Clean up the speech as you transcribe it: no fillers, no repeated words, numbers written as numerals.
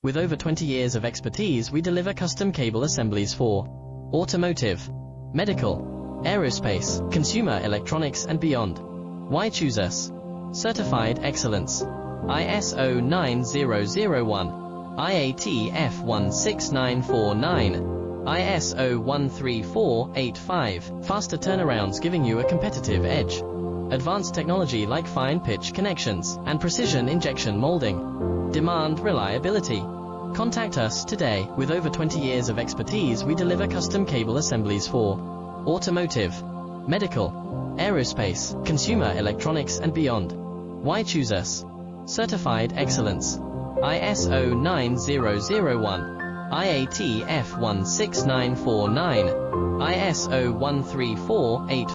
With over 20 years of expertise, we deliver custom cable assemblies for automotive, medical, aerospace, consumer electronics and beyond. Why choose us? Certified excellence. ISO 9001, IATF 16949, ISO 13485. Faster turnarounds giving you a competitive edge. Advanced technology like fine pitch connections and precision injection molding. Demand reliability. Contact us today. With over 20 years of expertise, we deliver custom cable assemblies for automotive, medical, aerospace, consumer electronics and beyond. Why choose us? Certified excellence. ISO 9001, IATF 16949, ISO 13485.